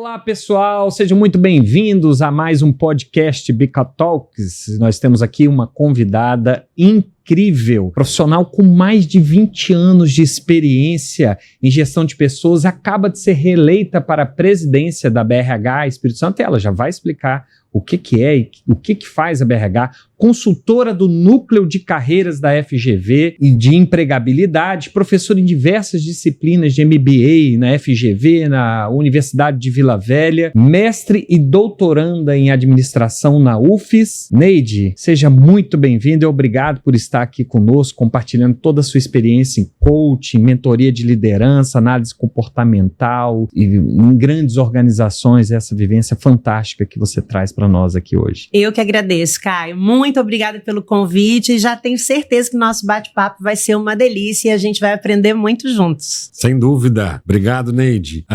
Olá pessoal, sejam muito bem-vindos a mais um podcast Bica Talks. Nós temos aqui uma convidada incrível, profissional com mais de 20 anos de experiência em gestão de pessoas, acaba de ser reeleita para a presidência da BRH Espírito Santo e ela já vai explicar o que é e o que faz a BRH, consultora do Núcleo de Carreiras da FGV e de empregabilidade, professora em diversas disciplinas de MBA na FGV, na Universidade de Vila Velha, mestre e doutoranda em administração na UFES. Neide, seja muito bem-vinda e obrigado por estar aqui conosco, compartilhando toda a sua experiência em coaching, mentoria de liderança, análise comportamental e em grandes organizações, essa vivência fantástica que você traz para nós aqui hoje. Eu que agradeço, Caio. Muito obrigada pelo convite e já tenho certeza que o nosso bate-papo vai ser uma delícia e a gente vai aprender muito juntos. Sem dúvida. Obrigado, Neide.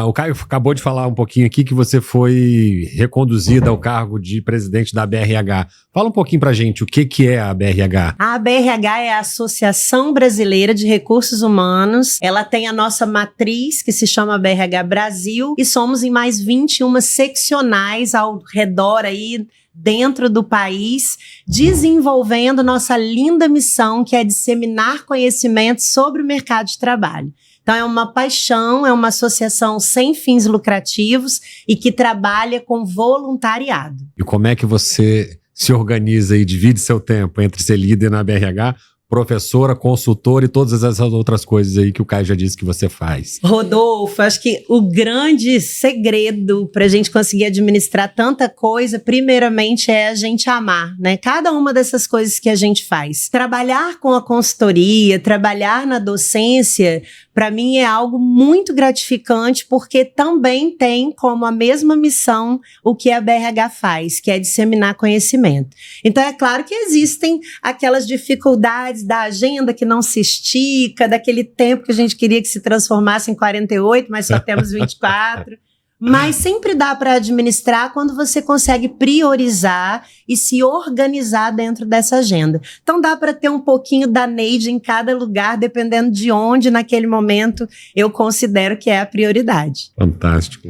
O Caio acabou de falar um pouquinho aqui que você foi reconduzida ao cargo de presidente da BRH. Fala um pouquinho pra gente o que é a BRH. A BRH é a Associação Brasileira de Recursos Humanos. Ela tem a nossa matriz, que se chama BRH Brasil, e somos em mais 21 seccionais ao redor aí, dentro do país, desenvolvendo nossa linda missão, que é disseminar conhecimento sobre o mercado de trabalho. Então é uma paixão, é uma associação sem fins lucrativos e que trabalha com voluntariado. E como é que você se organiza e divide seu tempo entre ser líder na BRH, professora, consultora e todas essas outras coisas aí que o Caio já disse que você faz? Rodolfo, acho que o grande segredo para a gente conseguir administrar tanta coisa, primeiramente, é a gente amar, né? Cada uma dessas coisas que a gente faz. Trabalhar com a consultoria, trabalhar na docência, para mim é algo muito gratificante, porque também tem como a mesma missão o que a BRH faz, que é disseminar conhecimento. Então é claro que existem aquelas dificuldades da agenda que não se estica, daquele tempo que a gente queria que se transformasse em 48, mas só temos 24. Mas sempre dá para administrar quando você consegue priorizar e se organizar dentro dessa agenda. Então dá para ter um pouquinho da Neide em cada lugar, dependendo de onde, naquele momento, eu considero que é a prioridade. Fantástico.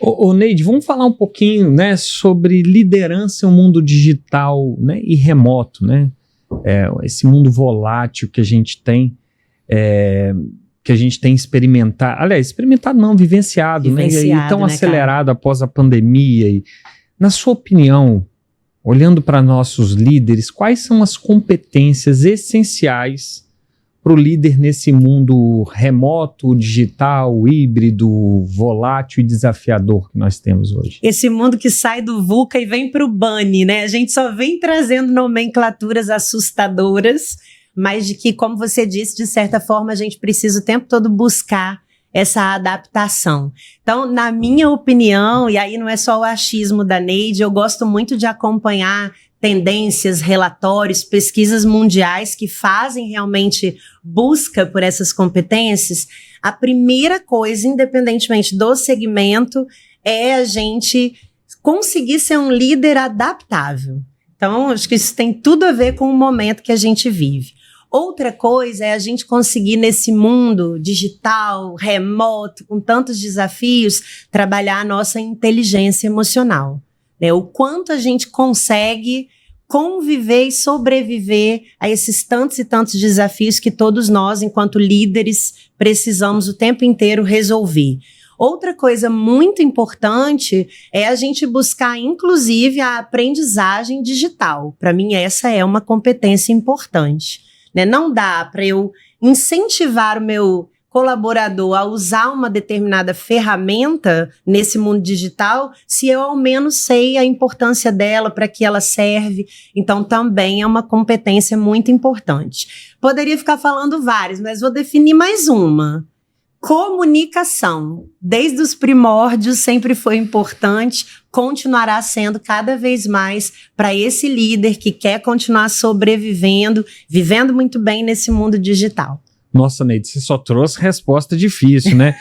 Ô Neide, vamos falar um pouquinho, né, sobre liderança em um mundo digital, né, e remoto, né? Esse mundo volátil que a gente tem, experimentado, aliás, experimentado não, vivenciado, né? E tão acelerado, cara, após a pandemia. E, na sua opinião, olhando para nossos líderes, quais são as competências essenciais para o líder nesse mundo remoto, digital, híbrido, volátil e desafiador que nós temos hoje? Esse mundo que sai do VUCA e vem para o BANI, né? A gente só vem trazendo nomenclaturas assustadoras, mas de que, como você disse, de certa forma a gente precisa o tempo todo buscar essa adaptação. Então, na minha opinião, e aí não é só o achismo da Neide, eu gosto muito de acompanhar tendências, relatórios, pesquisas mundiais que fazem realmente busca por essas competências. A primeira coisa, independentemente do segmento, é a gente conseguir ser um líder adaptável. Então, acho que isso tem tudo a ver com o momento que a gente vive. Outra coisa é a gente conseguir, nesse mundo digital, remoto, com tantos desafios, trabalhar a nossa inteligência emocional. Né? O quanto a gente consegue conviver e sobreviver a esses tantos e tantos desafios que todos nós, enquanto líderes, precisamos o tempo inteiro resolver. Outra coisa muito importante é a gente buscar, inclusive, a aprendizagem digital. Para mim, essa é uma competência importante. Né? Não dá para eu incentivar o meu colaborador a usar uma determinada ferramenta nesse mundo digital se eu ao menos sei a importância dela, para que ela serve. Então também é uma competência muito importante. Poderia ficar falando várias, mas vou definir mais uma. Comunicação, desde os primórdios sempre foi importante, continuará sendo cada vez mais para esse líder que quer continuar sobrevivendo, vivendo muito bem nesse mundo digital. Nossa, Neide, você só trouxe resposta difícil, né?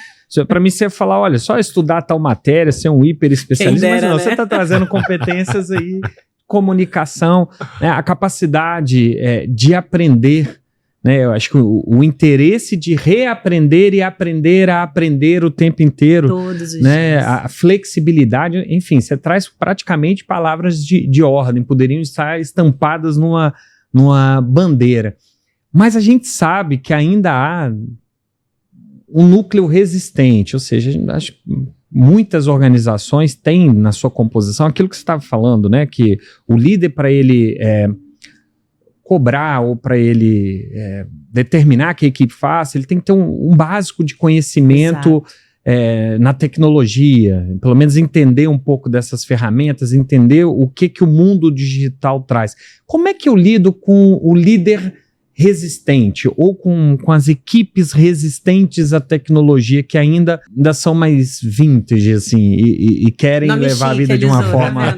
Para mim, você ia falar, olha, só estudar tal matéria, ser um hiper especialista, mas não, né? Você está trazendo competências aí, comunicação, né? A capacidade de aprender né? Eu acho que o interesse de reaprender e aprender a aprender o tempo inteiro, Todos os né? dias. A flexibilidade, enfim, você traz praticamente palavras de ordem, poderiam estar estampadas numa bandeira. Mas a gente sabe que ainda há um núcleo resistente, ou seja, acho que muitas organizações têm na sua composição aquilo que você estava falando, né? Que o líder, para ele cobrar ou para ele determinar que a equipe faça, ele tem que ter um básico de conhecimento na tecnologia, pelo menos entender um pouco dessas ferramentas, entender o que o mundo digital traz. Como é que eu lido com o líder resistente ou com as equipes resistentes à tecnologia que ainda são mais vintage assim, e querem levar a vida de uma forma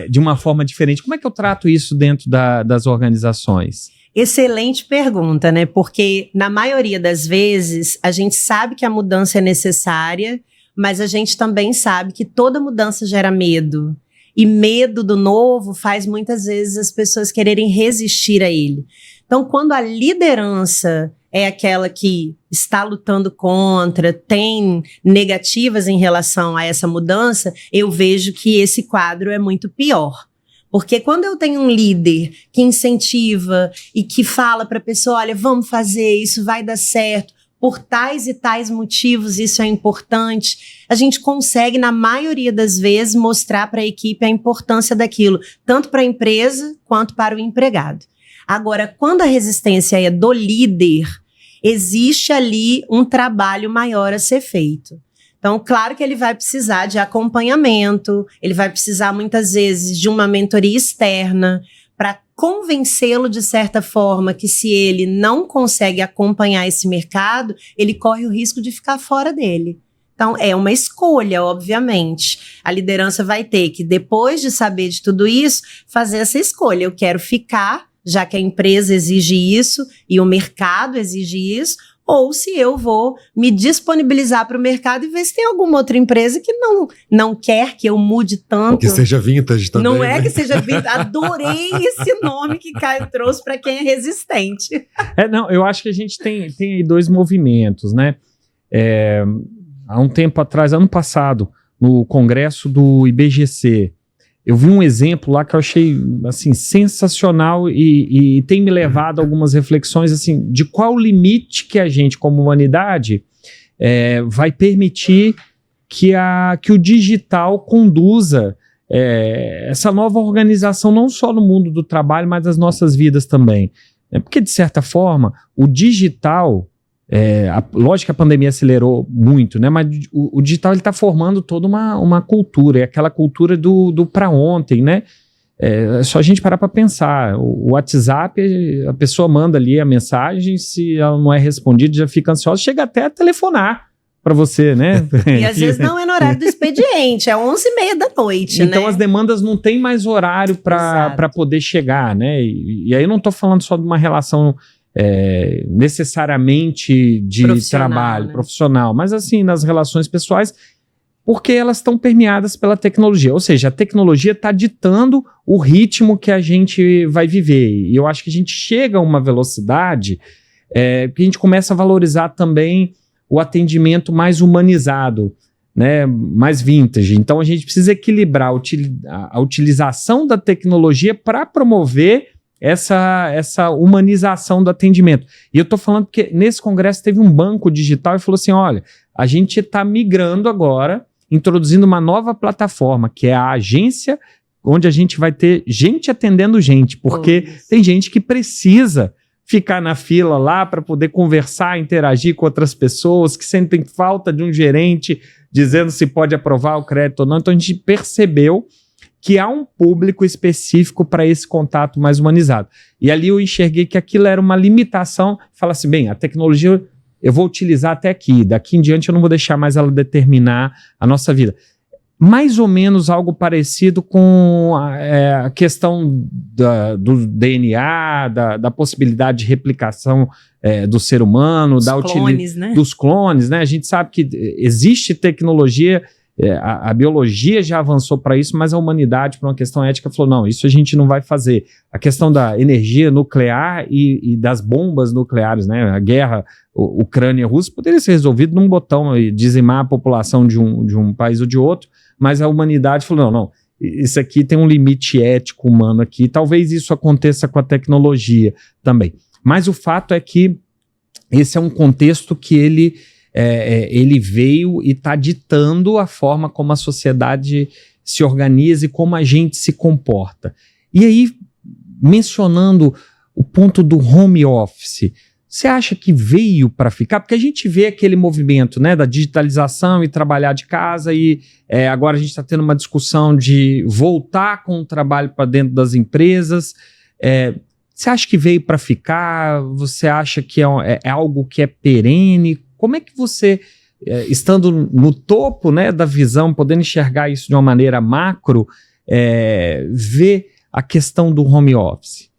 de uma forma diferente? Como é que eu trato isso dentro das organizações? Excelente pergunta, né? Porque na maioria das vezes a gente sabe que a mudança é necessária, mas a gente também sabe que toda mudança gera medo. E medo do novo faz muitas vezes as pessoas quererem resistir a ele. Então, quando a liderança é aquela que está lutando contra, tem negativas em relação a essa mudança, eu vejo que esse quadro é muito pior. Porque quando eu tenho um líder que incentiva e que fala para a pessoa, olha, vamos fazer, isso vai dar certo, por tais e tais motivos isso é importante, a gente consegue, na maioria das vezes, mostrar para a equipe a importância daquilo, tanto para a empresa quanto para o empregado. Agora, quando a resistência é do líder, existe ali um trabalho maior a ser feito. Então, claro que ele vai precisar de acompanhamento, ele vai precisar muitas vezes de uma mentoria externa para convencê-lo de certa forma que se ele não consegue acompanhar esse mercado, ele corre o risco de ficar fora dele. Então, é uma escolha, obviamente. A liderança vai ter que, depois de saber de tudo isso, fazer essa escolha. Eu quero ficar, já que a empresa exige isso e o mercado exige isso, ou se eu vou me disponibilizar para o mercado e ver se tem alguma outra empresa que não quer que eu mude tanto. Que seja vintage também. Não é né? que seja vintage. Adorei esse nome que Caio trouxe para quem é resistente. Não, eu acho que a gente tem aí dois movimentos, né? Há um tempo atrás, ano passado, no congresso do IBGC, eu vi um exemplo lá que eu achei assim, sensacional e tem me levado a algumas reflexões assim, de qual o limite que a gente, como humanidade, vai permitir que o digital conduza essa nova organização, não só no mundo do trabalho, mas das nossas vidas também. Porque, de certa forma, o digital... lógico que a pandemia acelerou muito, né? Mas o digital está formando toda uma cultura, é aquela cultura do para ontem, né? É só a gente parar para pensar. O WhatsApp, a pessoa manda ali a mensagem, se ela não é respondida, já fica ansiosa, chega até a telefonar para você, né? E às vezes não é no horário do expediente, é 11h30 da noite, então, né? as demandas não têm mais horário para poder chegar, né? E aí eu não estou falando só de uma relação necessariamente de trabalho, né? profissional, mas assim, nas relações pessoais, porque elas estão permeadas pela tecnologia, ou seja, a tecnologia está ditando o ritmo que a gente vai viver, e eu acho que a gente chega a uma velocidade que a gente começa a valorizar também o atendimento mais humanizado, né, mais vintage. Então a gente precisa equilibrar a utilização da tecnologia para promover essa humanização do atendimento. E eu estou falando porque nesse congresso teve um banco digital e falou assim, olha, a gente está migrando agora, introduzindo uma nova plataforma, que é a agência, onde a gente vai ter gente atendendo gente, porque tem gente que precisa ficar na fila lá para poder conversar, interagir com outras pessoas, que sentem falta de um gerente dizendo se pode aprovar o crédito ou não. Então a gente percebeu que há um público específico para esse contato mais humanizado. E ali eu enxerguei que aquilo era uma limitação. Fala assim, bem, a tecnologia eu vou utilizar até aqui, daqui em diante eu não vou deixar mais ela determinar a nossa vida. Mais ou menos algo parecido com a questão do DNA, da possibilidade de replicação do ser humano, dos clones, né? A gente sabe que existe tecnologia A biologia já avançou para isso, mas a humanidade, por uma questão ética, falou, não, isso a gente não vai fazer. A questão da energia nuclear e das bombas nucleares, né? A guerra Ucrânia-Rússia poderia ser resolvida num botão e dizimar a população de um país ou de outro, mas a humanidade falou, não, isso aqui tem um limite ético humano aqui, talvez isso aconteça com a tecnologia também. Mas o fato é que esse é um contexto que ele veio e está ditando a forma como a sociedade se organiza e como a gente se comporta. E aí, mencionando o ponto do home office, você acha que veio para ficar? Porque a gente vê aquele movimento, né, da digitalização e trabalhar de casa e agora a gente está tendo uma discussão de voltar com o trabalho para dentro das empresas. Você acha que veio para ficar? Você acha que é algo que é perene? Como é que você, estando no topo, né, da visão, podendo enxergar isso de uma maneira macro, vê a questão do home office?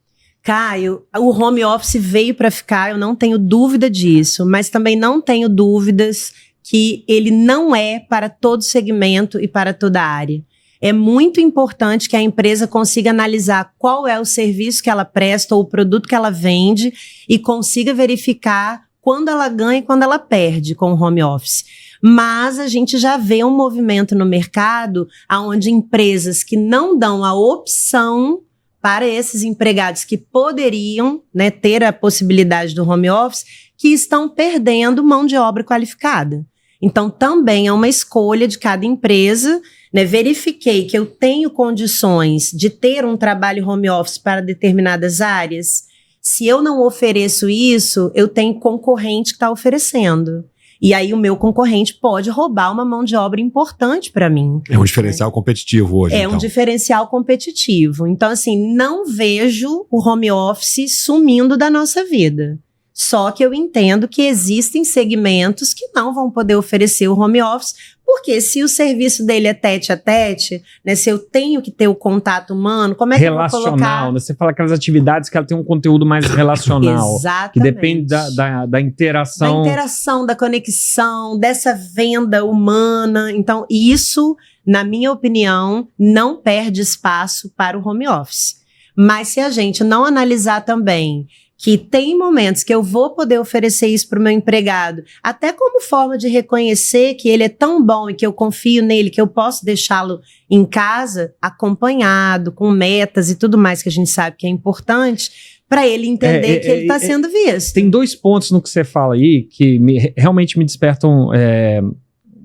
Caio, o home office veio para ficar, eu não tenho dúvida disso, mas também não tenho dúvidas que ele não é para todo segmento e para toda área. É muito importante que a empresa consiga analisar qual é o serviço que ela presta ou o produto que ela vende e consiga verificar quando ela ganha e quando ela perde com o home office. Mas a gente já vê um movimento no mercado onde empresas que não dão a opção para esses empregados que poderiam, né, ter a possibilidade do home office, que estão perdendo mão de obra qualificada. Então, também é uma escolha de cada empresa, né? Verifiquei que eu tenho condições de ter um trabalho home office para determinadas áreas. Se eu não ofereço isso, eu tenho concorrente que está oferecendo. E aí o meu concorrente pode roubar uma mão de obra importante para mim. É um diferencial competitivo hoje, um diferencial competitivo. Então, assim, não vejo o home office sumindo da nossa vida. Só que eu entendo que existem segmentos que não vão poder oferecer o home office, porque se o serviço dele é tete a tete, né, se eu tenho que ter o contato humano, como é que eu vou colocar? Relacional, né? Você fala aquelas atividades que ela tem um conteúdo mais relacional. Exatamente. Que depende da interação. Da interação, da conexão, dessa venda humana. Então, isso, na minha opinião, não perde espaço para o home office. Mas se a gente não analisar também que tem momentos que eu vou poder oferecer isso para o meu empregado, até como forma de reconhecer que ele é tão bom e que eu confio nele, que eu posso deixá-lo em casa, acompanhado, com metas e tudo mais que a gente sabe que é importante, para ele entender que ele está sendo visto. Tem 2 pontos no que você fala aí que realmente me despertam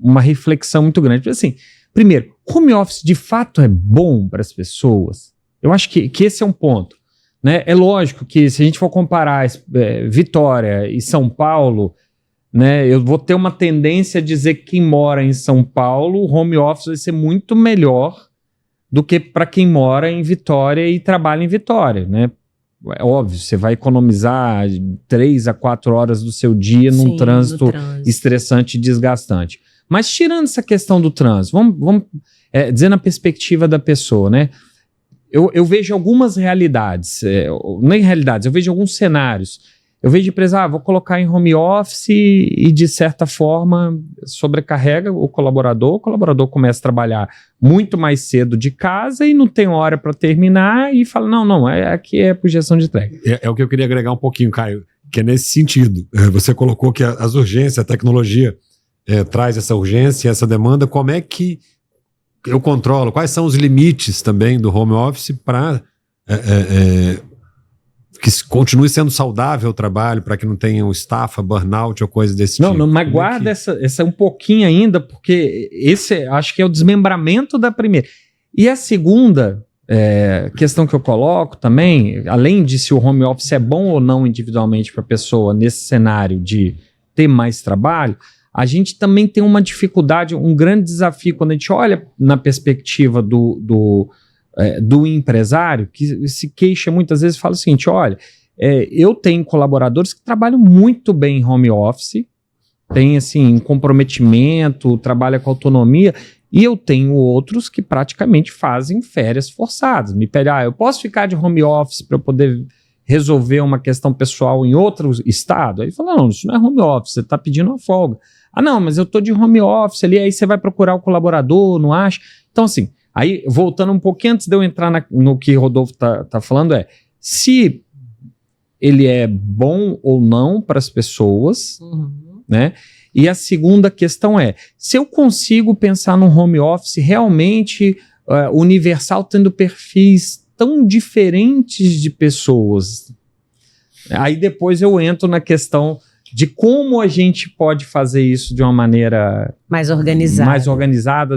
uma reflexão muito grande. Assim, primeiro, home office de fato é bom para as pessoas? Eu acho que esse é um ponto. Né? É lógico que se a gente for comparar Vitória e São Paulo, né, eu vou ter uma tendência a dizer que quem mora em São Paulo, o home office vai ser muito melhor do que para quem mora em Vitória e trabalha em Vitória. Né? É óbvio, você vai economizar 3 a 4 horas do seu dia num trânsito estressante e desgastante. Mas tirando essa questão do trânsito, vamos dizer na perspectiva da pessoa, né? Eu vejo algumas realidades, nem realidades, eu vejo alguns cenários. Eu vejo empresa, vou colocar em home office e de certa forma sobrecarrega o colaborador começa a trabalhar muito mais cedo de casa e não tem hora para terminar e fala, não, aqui é projeção de entrega. É o que eu queria agregar um pouquinho, Caio, que é nesse sentido. Você colocou que as urgências, a tecnologia traz essa urgência, essa demanda, como é que eu controlo? Quais são os limites também do home office para que continue sendo saudável o trabalho, para que não tenha estafa, burnout ou coisa desse tipo? Não, mas guarda essa um pouquinho ainda, porque esse acho que é o desmembramento da primeira. E a segunda questão que eu coloco também, além de se o home office é bom ou não individualmente para a pessoa nesse cenário de ter mais trabalho, a gente também tem uma dificuldade, um grande desafio quando a gente olha na perspectiva do empresário, que se queixa muitas vezes e fala o seguinte, olha, eu tenho colaboradores que trabalham muito bem em home office, tem assim, comprometimento, trabalha com autonomia, e eu tenho outros que praticamente fazem férias forçadas. Me pedem, eu posso ficar de home office para eu poder resolver uma questão pessoal em outro estado? Aí ele fala, não, isso não é home office, você está pedindo uma folga. Ah, não, mas eu estou de home office ali, aí você vai procurar o colaborador, não acha? Então, assim, aí voltando um pouquinho antes de eu entrar no que o Rodolfo tá falando, se ele é bom ou não para as pessoas, né? E a segunda questão se eu consigo pensar num home office realmente universal, tendo perfis tão diferentes de pessoas. Aí depois eu entro na questão de como a gente pode fazer isso de uma maneira mais organizada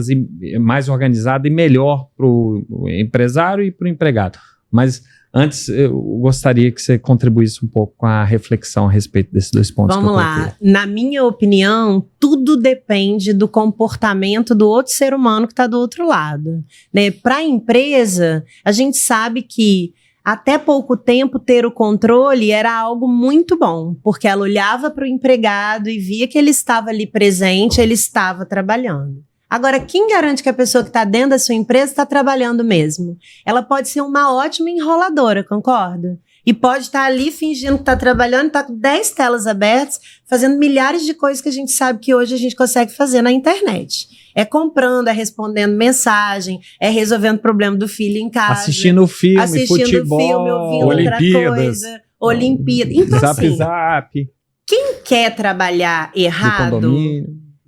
e melhor para o empresário e para o empregado. Mas antes, eu gostaria que você contribuísse um pouco com a reflexão a respeito desses 2 pontos. Vamos lá. Na minha opinião, tudo depende do comportamento do outro ser humano que está do outro lado. Né? Para a empresa, a gente sabe que até pouco tempo ter o controle era algo muito bom, porque ela olhava para o empregado e via que ele estava ali presente, ele estava trabalhando. Agora, quem garante que a pessoa que está dentro da sua empresa está trabalhando mesmo? Ela pode ser uma ótima enroladora, concorda? E pode estar ali fingindo que está trabalhando, está com 10 telas abertas, fazendo milhares de coisas que a gente sabe que hoje a gente consegue fazer na internet. É comprando, é respondendo mensagem, é resolvendo problema do filho em casa. Assistindo filme, futebol, ouvindo outra coisa. Olimpíada. Então, Zap. Quem quer trabalhar errado,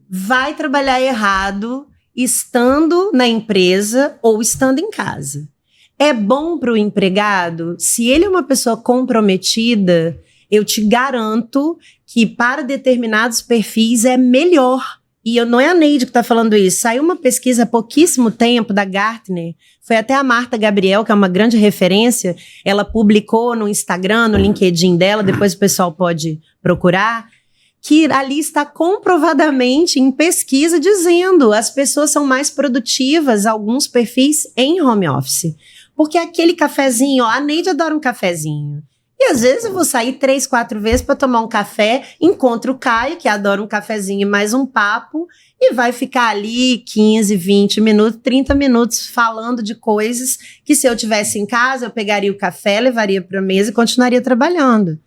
vai trabalhar errado estando na empresa ou estando em casa. É bom para o empregado, se ele é uma pessoa comprometida, eu te garanto que para determinados perfis é melhor. E não é a Neide que está falando isso. Saiu uma pesquisa há pouquíssimo tempo da Gartner. Foi até a Marta Gabriel, que é uma grande referência. Ela publicou no Instagram, no LinkedIn dela, depois o pessoal pode procurar, que ali está comprovadamente em pesquisa dizendo as pessoas são mais produtivas, alguns perfis em home office. Porque aquele cafezinho, a Neide adora um cafezinho. E às vezes eu vou sair 3, 4 vezes para tomar um café, encontro o Caio, que adora um cafezinho e mais um papo, e vai ficar ali 15, 20 minutos, 30 minutos falando de coisas que se eu tivesse em casa, eu pegaria o café, levaria para a mesa e continuaria trabalhando.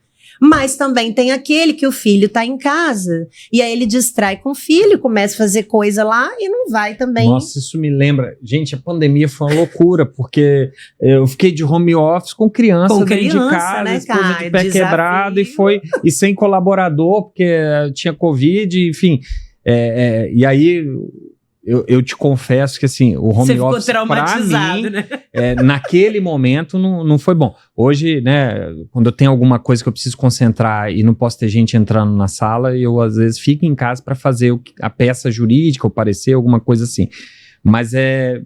Mas também tem aquele que o filho está em casa, e aí ele distrai com o filho, começa a fazer coisa lá e não vai também. Nossa, isso me lembra. Gente, a pandemia foi uma loucura, porque eu fiquei de home office com criança dentro de casa, né, esposa de pé quebrado, e sem colaborador, porque tinha Covid, enfim. E aí... Eu te confesso que assim, o home office para mim, né? Naquele momento não foi bom. Hoje, né, quando eu tenho alguma coisa que eu preciso concentrar e não posso ter gente entrando na sala, eu às vezes fico em casa para fazer a peça jurídica, ou parecer, alguma coisa assim. Mas é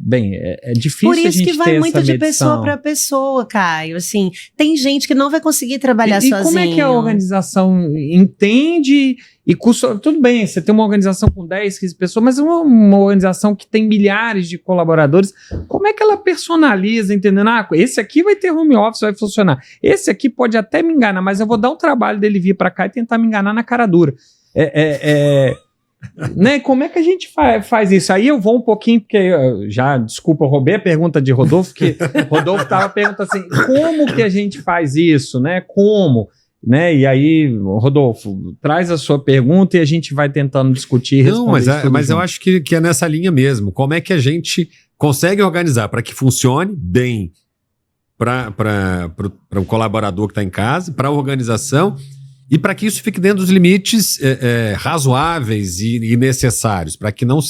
difícil a gente ter essa medição. Por isso que vai muito de pessoa para pessoa, Caio. Assim, tem gente que não vai conseguir trabalhar sozinho. E como é que a organização entende e custa... Tudo bem, você tem uma organização com 10, 15 pessoas, mas uma organização que tem milhares de colaboradores, como é que ela personaliza, entendendo? Esse aqui vai ter home office, vai funcionar. Esse aqui pode até me enganar, mas eu vou dar um trabalho dele vir para cá e tentar me enganar na cara dura. Né? Como é que a gente faz isso? Aí eu vou um pouquinho, porque desculpa, eu roubei a pergunta de Rodolfo, que Rodolfo estava perguntando assim, como que a gente faz isso, né? Como? Né? E aí, Rodolfo, traz a sua pergunta e a gente vai tentando discutir e responder. Não, mas eu acho que é nessa linha mesmo. Como é que a gente consegue organizar para que funcione bem para o colaborador que está em casa, para a organização, e para que isso fique dentro dos limites razoáveis e necessários, para que não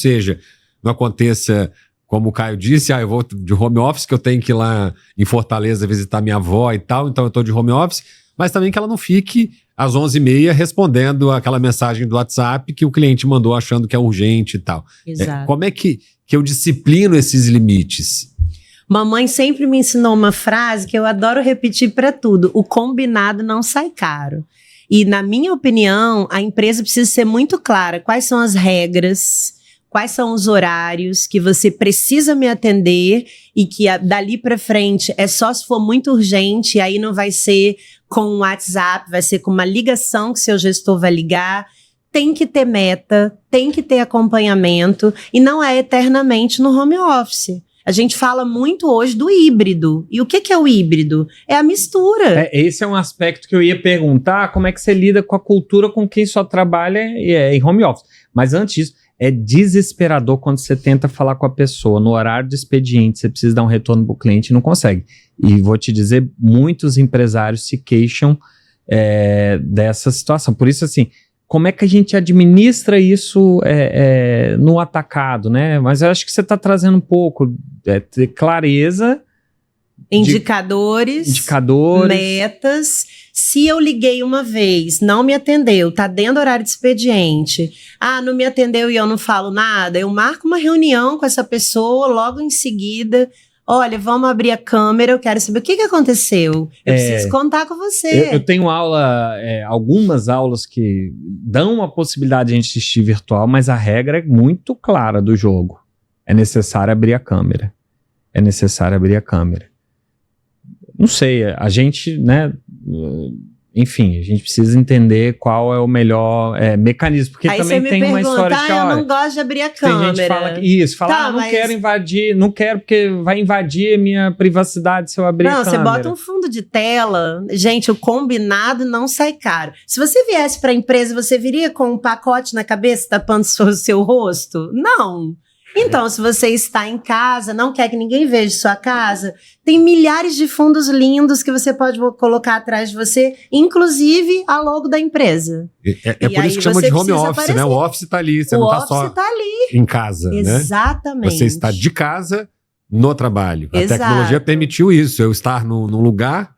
aconteça, como o Caio disse, eu vou de home office, que eu tenho que ir lá em Fortaleza visitar minha avó e tal, então eu estou de home office, mas também que ela não fique às 11h30 respondendo aquela mensagem do WhatsApp que o cliente mandou achando que é urgente e tal. Exato. Como é que eu disciplino esses limites? Mamãe sempre me ensinou uma frase que eu adoro repetir para tudo: o combinado não sai caro. E, na minha opinião, a empresa precisa ser muito clara quais são as regras, quais são os horários que você precisa me atender e que dali para frente é só se for muito urgente, aí não vai ser com um WhatsApp, vai ser com uma ligação que seu gestor vai ligar. Tem que ter meta, tem que ter acompanhamento e não é eternamente no home office. A gente fala muito hoje do híbrido. E o que é o híbrido? É a mistura. Esse é um aspecto que eu ia perguntar, como é que você lida com a cultura com quem só trabalha em home office. Mas antes disso, é desesperador quando você tenta falar com a pessoa no horário de expediente, você precisa dar um retorno para o cliente e não consegue. E vou te dizer, muitos empresários se queixam dessa situação. Por isso, assim, como é que a gente administra isso no atacado, né? Mas eu acho que você está trazendo um pouco de clareza. Indicadores, metas. Se eu liguei uma vez, não me atendeu, tá dentro do horário de expediente. Não me atendeu e eu não falo nada. Eu marco uma reunião com essa pessoa logo em seguida. Olha, vamos abrir a câmera, eu quero saber o que aconteceu. Eu preciso contar com você. Eu tenho algumas aulas que dão a possibilidade de a gente assistir virtual, mas a regra é muito clara do jogo. É necessário abrir a câmera. Não sei, a gente, né, enfim, a gente precisa entender qual é o melhor mecanismo, porque aí também tem uma história de que, eu não gosto de abrir a câmera. Tem gente que fala não quero invadir, não quero porque vai invadir a minha privacidade se eu abrir a câmera. Não, você bota um fundo de tela, gente, o combinado não sai caro. Se você viesse para a empresa, você viria com um pacote na cabeça tapando o seu rosto? Não. Então, se você está em casa, não quer que ninguém veja sua casa, tem milhares de fundos lindos que você pode colocar atrás de você, inclusive a logo da empresa. É por isso que chama de home office, né? O office está ali, você não está só em casa, Exatamente. Né? Você está de casa no trabalho. Exato. A tecnologia permitiu isso, eu estar num lugar...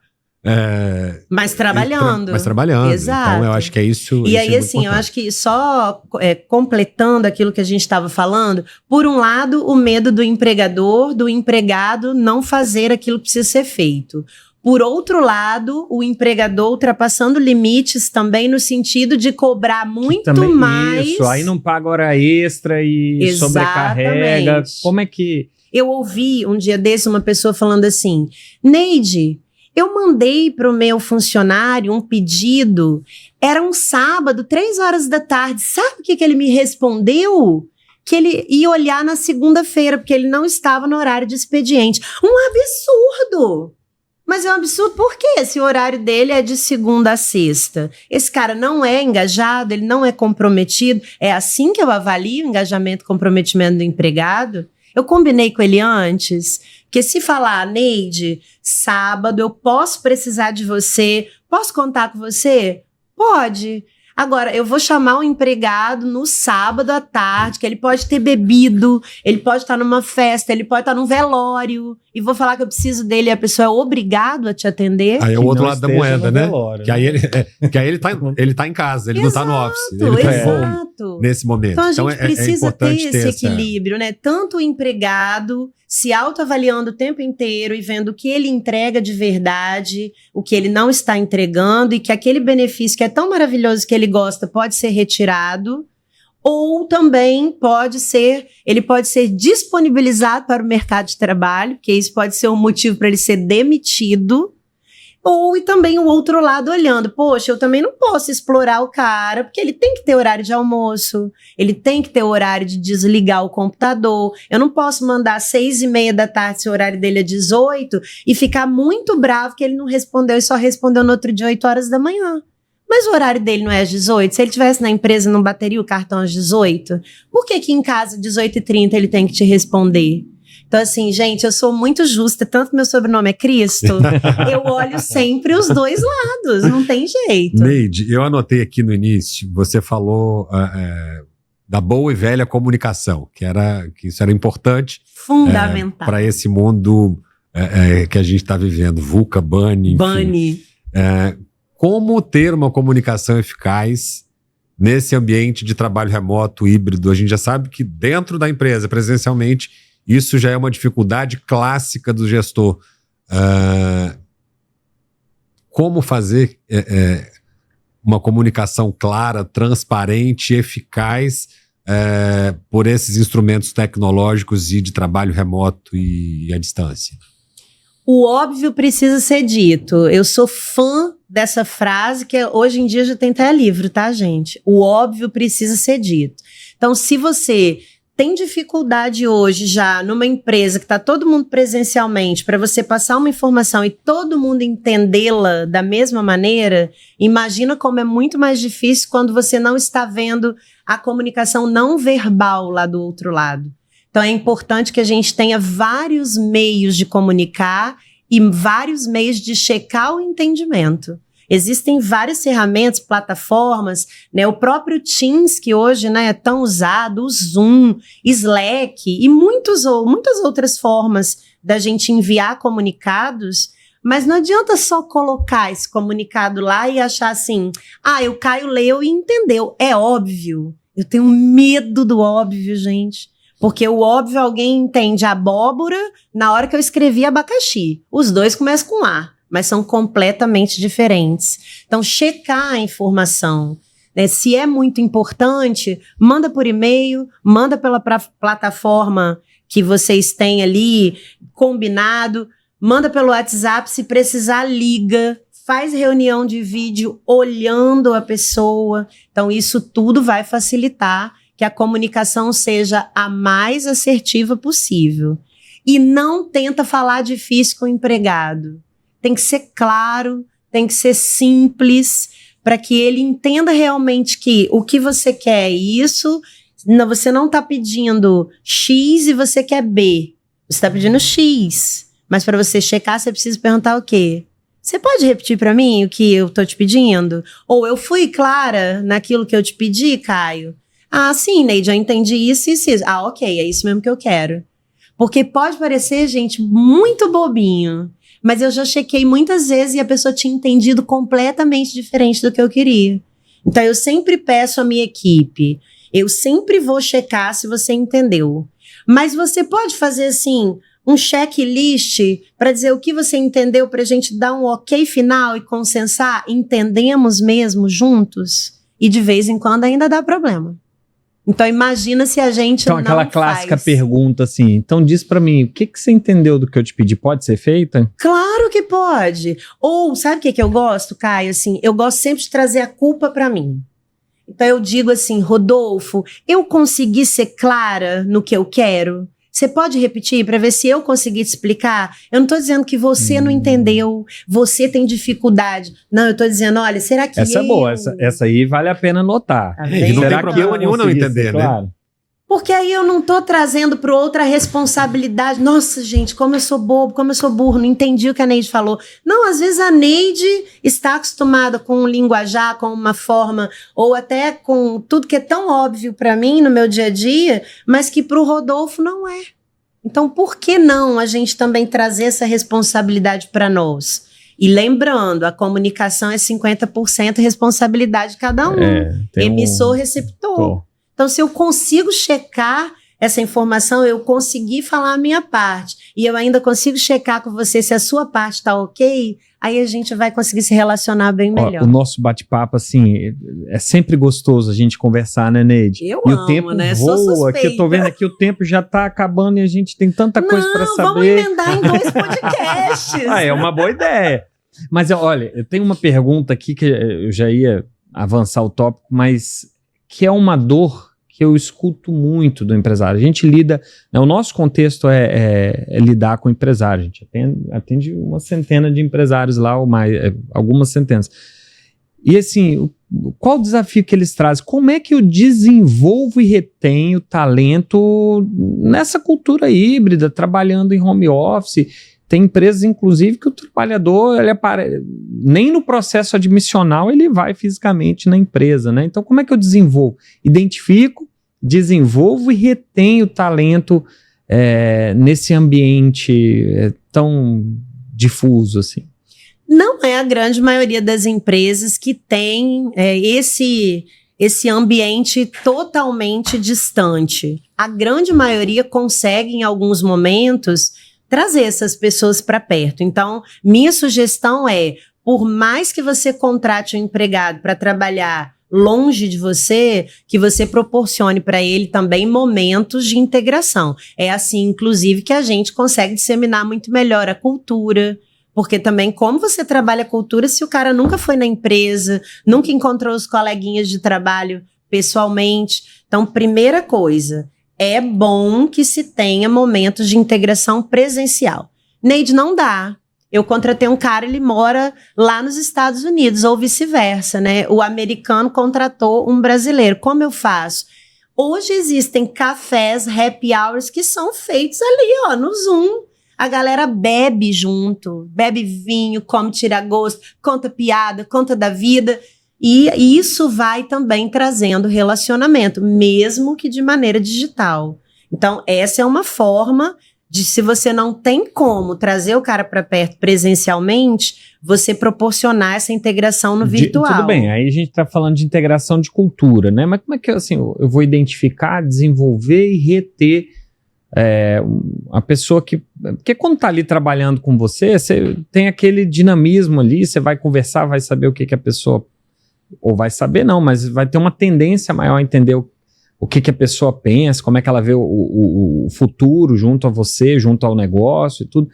Mas trabalhando. Exato. Então, eu acho que é isso. E aí, assim, eu acho que só completando aquilo que a gente estava falando, por um lado, o medo do empregador, do empregado não fazer aquilo que precisa ser feito. Por outro lado, o empregador ultrapassando limites também no sentido de cobrar muito mais. Isso, aí não paga hora extra e sobrecarrega. Como é que... Eu ouvi um dia desse uma pessoa falando assim, Neide, eu mandei para o meu funcionário um pedido, era um sábado, 3 horas da tarde. Sabe o que ele me respondeu? Que ele ia olhar na segunda-feira, porque ele não estava no horário de expediente. Um absurdo! Mas é um absurdo por quê? Se o horário dele é de segunda a sexta. Esse cara não é engajado, ele não é comprometido. É assim que eu avalio o engajamento e comprometimento do empregado? Eu combinei com ele antes, porque se falar, Neide, sábado eu posso precisar de você, posso contar com você? Pode. Agora, eu vou chamar o empregado no sábado à tarde, que ele pode ter bebido, ele pode estar numa festa, ele pode estar num velório, e vou falar que eu preciso dele e a pessoa é obrigado a te atender. Aí é o outro lado da moeda, né? Velório, que aí ele tá em casa, ele exato, não tá no office, ele tá em home nesse momento. Então a gente precisa ter esse equilíbrio, né? Tanto o empregado se autoavaliando o tempo inteiro e vendo o que ele entrega de verdade, o que ele não está entregando e que aquele benefício que é tão maravilhoso que ele gosta pode ser retirado, ou também ele pode ser disponibilizado para o mercado de trabalho, porque isso pode ser um motivo para ele ser demitido, ou e também o outro lado olhando, poxa, eu também não posso explorar o cara, porque ele tem que ter horário de almoço, ele tem que ter horário de desligar o computador, eu não posso mandar 6:30 da tarde, se o horário dele é 18, e ficar muito bravo que ele não respondeu e só respondeu no outro dia 8 horas da manhã. Mas o horário dele não é às 18? Se ele estivesse na empresa, não bateria o cartão às 18? Por que em casa, 18h30, ele tem que te responder? Então, assim, gente, eu sou muito justa, tanto meu sobrenome é Cristo, eu olho sempre os dois lados, não tem jeito. Neide, eu anotei aqui no início, você falou da boa e velha comunicação, que isso era importante. Fundamental. Para esse mundo que a gente está vivendo, VUCA, BANI, enfim. BANI. Como ter uma comunicação eficaz nesse ambiente de trabalho remoto, híbrido? A gente já sabe que dentro da empresa, presencialmente, isso já é uma dificuldade clássica do gestor. Como fazer uma comunicação clara, transparente, eficaz por esses instrumentos tecnológicos e de trabalho remoto e à distância? O óbvio precisa ser dito. Eu sou fã dessa frase, que hoje em dia já tem até livro, tá, gente? O óbvio precisa ser dito. Então, se você tem dificuldade hoje já numa empresa que está todo mundo presencialmente para você passar uma informação e todo mundo entendê-la da mesma maneira, imagina como é muito mais difícil quando você não está vendo a comunicação não verbal lá do outro lado. Então é importante que a gente tenha vários meios de comunicar e vários meios de checar o entendimento. Existem várias ferramentas, plataformas, né? O próprio Teams, que hoje, né, é tão usado, o Zoom, Slack e muitas outras formas da gente enviar comunicados, mas não adianta só colocar esse comunicado lá e achar assim, o Caio leu e entendeu. É óbvio. Eu tenho medo do óbvio, gente. Porque o óbvio alguém entende abóbora na hora que eu escrevi abacaxi. Os dois começam com A, mas são completamente diferentes. Então, checar a informação, né? Se é muito importante, manda por e-mail, manda pela plataforma que vocês têm ali combinado, manda pelo WhatsApp, se precisar, liga, faz reunião de vídeo olhando a pessoa. Então, isso tudo vai facilitar que a comunicação seja a mais assertiva possível. E não tenta falar difícil com o empregado. Tem que ser claro, tem que ser simples, para que ele entenda realmente que o que você quer é isso, você não está pedindo X e você quer B. Você está pedindo X. Mas para você checar, você precisa perguntar o quê? Você pode repetir para mim o que eu estou te pedindo? Ou eu fui clara naquilo que eu te pedi, Caio? Sim, Neide, eu entendi isso e isso. Ok, é isso mesmo que eu quero. Porque pode parecer, gente, muito bobinho, mas eu já chequei muitas vezes e a pessoa tinha entendido completamente diferente do que eu queria. Então, eu sempre peço à minha equipe, eu sempre vou checar se você entendeu. Mas você pode fazer, assim, um checklist para dizer o que você entendeu para a gente dar um ok final e consensar? Entendemos mesmo juntos? E de vez em quando ainda dá problema. Então, imagina se a gente não faz. Então, aquela clássica pergunta assim, então diz pra mim, o que você entendeu do que eu te pedi? Pode ser feita? Claro que pode. Ou, sabe o que eu gosto, Caio? Assim, eu gosto sempre de trazer a culpa pra mim. Então, eu digo assim, Rodolfo, eu consegui ser clara no que eu quero? Você pode repetir para ver se eu consegui te explicar? Eu não estou dizendo que você não entendeu, você tem dificuldade. Não, eu estou dizendo, olha, será que essa é boa, essa aí vale a pena notar. E não tem problema nenhum não entender, né? Claro. Porque aí eu não estou trazendo para outra responsabilidade. Nossa, gente, como eu sou bobo, como eu sou burro, não entendi o que a Neide falou. Não, às vezes a Neide está acostumada com um linguajar, com uma forma, ou até com tudo que é tão óbvio para mim no meu dia a dia, mas que para o Rodolfo não é. Então, por que não a gente também trazer essa responsabilidade para nós? E lembrando, a comunicação é 50% responsabilidade de cada um. Emissor, receptor. Então, se eu consigo checar essa informação, eu consegui falar a minha parte, e eu ainda consigo checar com você se a sua parte está ok, aí a gente vai conseguir se relacionar bem melhor. O nosso bate-papo, assim, é sempre gostoso a gente conversar, né, Neide? Eu amo, o tempo né? Voa, que eu tô vendo aqui, o tempo já tá acabando e a gente tem tanta coisa para saber. Vamos emendar em 2 podcasts. É uma boa ideia. Mas, olha, eu tenho uma pergunta aqui que eu já ia avançar o tópico, mas que é uma dor que eu escuto muito do empresário. A gente lida, né, o nosso contexto é lidar com empresário. A gente atende uma centena de empresários lá, ou mais, algumas centenas. E assim, qual o desafio que eles trazem? Como é que eu desenvolvo e retenho talento nessa cultura híbrida, trabalhando em home office? Tem empresas, inclusive, que o trabalhador, nem no processo admissional ele vai fisicamente na empresa, né? Então, como é que eu desenvolvo? Identifico, desenvolvo e retenho talento nesse ambiente tão difuso, assim? Não é a grande maioria das empresas que tem esse ambiente totalmente distante. A grande maioria consegue, em alguns momentos, trazer essas pessoas para perto. Então, minha sugestão é, por mais que você contrate um empregado para trabalhar longe de você, que você proporcione para ele também momentos de integração. É assim, inclusive, que a gente consegue disseminar muito melhor a cultura, porque também como você trabalha a cultura se o cara nunca foi na empresa, nunca encontrou os coleguinhas de trabalho pessoalmente. Então, primeira coisa, é bom que se tenha momentos de integração presencial. Neide, não dá. Eu contratei um cara, ele mora lá nos Estados Unidos, ou vice-versa, né? O americano contratou um brasileiro. Como eu faço? Hoje existem cafés, happy hours, que são feitos ali, ó, no Zoom. A galera bebe junto, bebe vinho, come tira-gosto, conta piada, conta da vida. E isso vai também trazendo relacionamento, mesmo que de maneira digital. Então, essa é uma forma de, se você não tem como trazer o cara para perto presencialmente, você proporcionar essa integração no virtual. Tudo bem, aí a gente está falando de integração de cultura, né? Mas como é que assim, eu vou identificar, desenvolver e reter a pessoa que... Porque quando está ali trabalhando com você, você tem aquele dinamismo ali, você vai conversar, vai saber o que a pessoa... Ou vai saber não, mas vai ter uma tendência maior a entender o que a pessoa pensa, como é que ela vê o futuro junto a você, junto ao negócio e tudo.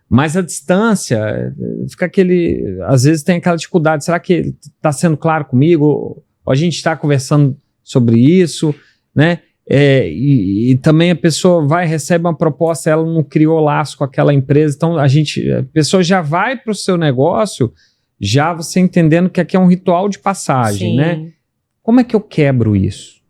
Mas a distância, fica aquele... Às vezes tem aquela dificuldade, será que ele está sendo claro comigo? Ou a gente está conversando sobre isso, né? E também a pessoa recebe uma proposta, ela não criou laço com aquela empresa, então a pessoa já vai para o seu negócio, já você entendendo que aqui é um ritual de passagem, Sim. né? Como é que eu quebro isso?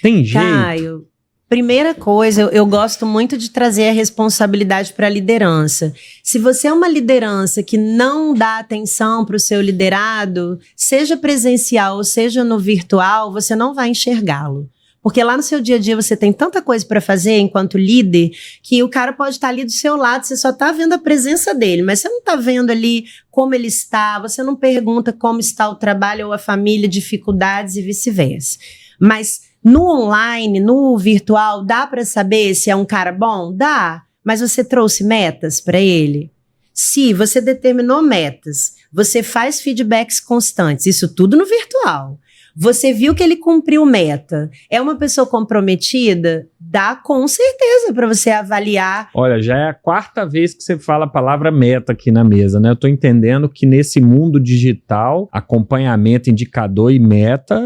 Tem jeito? Caio, primeira coisa, eu gosto muito de trazer a responsabilidade para a liderança. Se você é uma liderança que não dá atenção para o seu liderado, seja presencial ou seja no virtual, você não vai enxergá-lo. Porque lá no seu dia a dia você tem tanta coisa para fazer enquanto líder, que o cara pode estar ali do seu lado, você só está vendo a presença dele, mas você não está vendo ali como ele está, você não pergunta como está o trabalho ou a família, dificuldades e vice-versa. Mas no online, no virtual, dá para saber se é um cara bom? Dá, mas você trouxe metas para ele? Se você determinou metas, você faz feedbacks constantes, isso tudo no virtual. Você viu que ele cumpriu meta. É uma pessoa comprometida? Dá com certeza para você avaliar. Olha, já é a 4ª vez que você fala a palavra meta aqui na mesa, né? Eu tô entendendo que nesse mundo digital, acompanhamento, indicador e meta